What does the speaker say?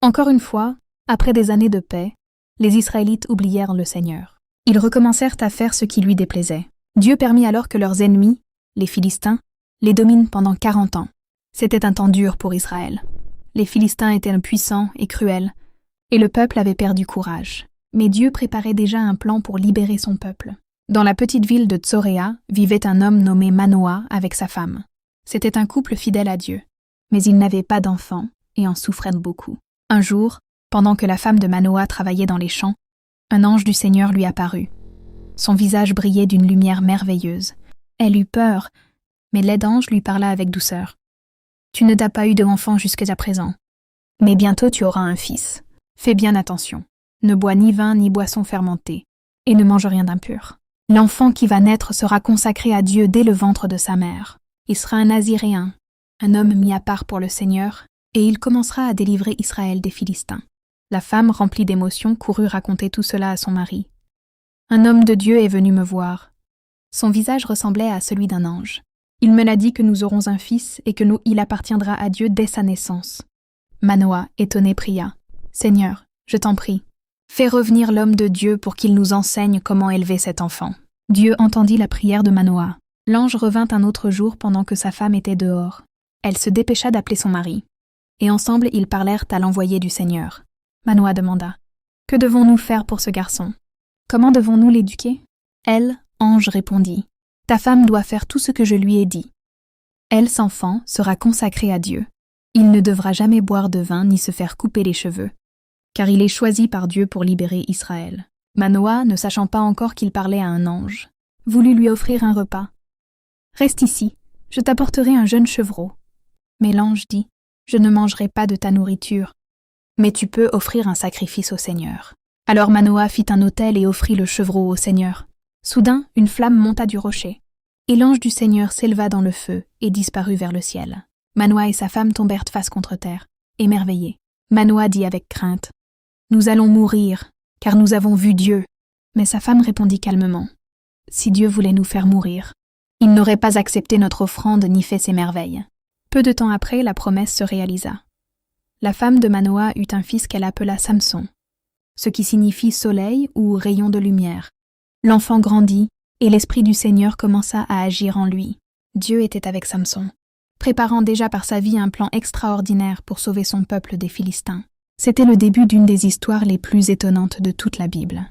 Encore une fois, après des années de paix, les Israélites oublièrent le Seigneur. Ils recommencèrent à faire ce qui lui déplaisait. Dieu permit alors que leurs ennemis, les Philistins, les dominent pendant 40 ans. C'était un temps dur pour Israël. Les Philistins étaient puissants et cruels, et le peuple avait perdu courage. Mais Dieu préparait déjà un plan pour libérer son peuple. Dans la petite ville de Tsoréa vivait un homme nommé Manoah avec sa femme. C'était un couple fidèle à Dieu, mais ils n'avaient pas d'enfants et en souffraient beaucoup. Un jour, pendant que la femme de Manoah travaillait dans les champs, un ange du Seigneur lui apparut. Son visage brillait d'une lumière merveilleuse. Elle eut peur, mais l'aide ange lui parla avec douceur. « Tu ne t'as pas eu d'enfant jusqu'à présent, mais bientôt tu auras un fils. Fais bien attention. Ne bois ni vin ni boisson fermentée, et ne mange rien d'impur. L'enfant qui va naître sera consacré à Dieu dès le ventre de sa mère. Il sera un Naziréen, un homme mis à part pour le Seigneur, et il commencera à délivrer Israël des Philistins. » La femme, remplie d'émotion, courut raconter tout cela à son mari. « Un homme de Dieu est venu me voir. Son visage ressemblait à celui d'un ange. Il me l'a dit que nous aurons un fils et que il appartiendra à Dieu dès sa naissance. » Manoah, étonné, pria. « Seigneur, je t'en prie, fais revenir l'homme de Dieu pour qu'il nous enseigne comment élever cet enfant. » Dieu entendit la prière de Manoah. L'ange revint un autre jour pendant que sa femme était dehors. Elle se dépêcha d'appeler son mari. Et ensemble ils parlèrent à l'envoyé du Seigneur. Manoah demanda « Que devons-nous faire pour ce garçon? Comment devons-nous l'éduquer ?» Elle, ange, répondit « Ta femme doit faire tout ce que je lui ai dit. Elle, sans enfant, sera consacrée à Dieu. Il ne devra jamais boire de vin ni se faire couper les cheveux, car il est choisi par Dieu pour libérer Israël. » Manoah, ne sachant pas encore qu'il parlait à un ange, voulut lui offrir un repas. « Reste ici, je t'apporterai un jeune chevreau. » Mais l'ange dit « Je ne mangerai pas de ta nourriture, mais tu peux offrir un sacrifice au Seigneur. » Alors Manoah fit un autel et offrit le chevreau au Seigneur. Soudain, une flamme monta du rocher, et l'ange du Seigneur s'éleva dans le feu et disparut vers le ciel. Manoah et sa femme tombèrent face contre terre, émerveillés. Manoah dit avec crainte « Nous allons mourir, car nous avons vu Dieu. » Mais sa femme répondit calmement « Si Dieu voulait nous faire mourir, il n'aurait pas accepté notre offrande ni fait ces merveilles. » Peu de temps après, la promesse se réalisa. La femme de Manoah eut un fils qu'elle appela Samson, ce qui signifie soleil ou rayon de lumière. L'enfant grandit, et l'Esprit du Seigneur commença à agir en lui. Dieu était avec Samson, préparant déjà par sa vie un plan extraordinaire pour sauver son peuple des Philistins. C'était le début d'une des histoires les plus étonnantes de toute la Bible.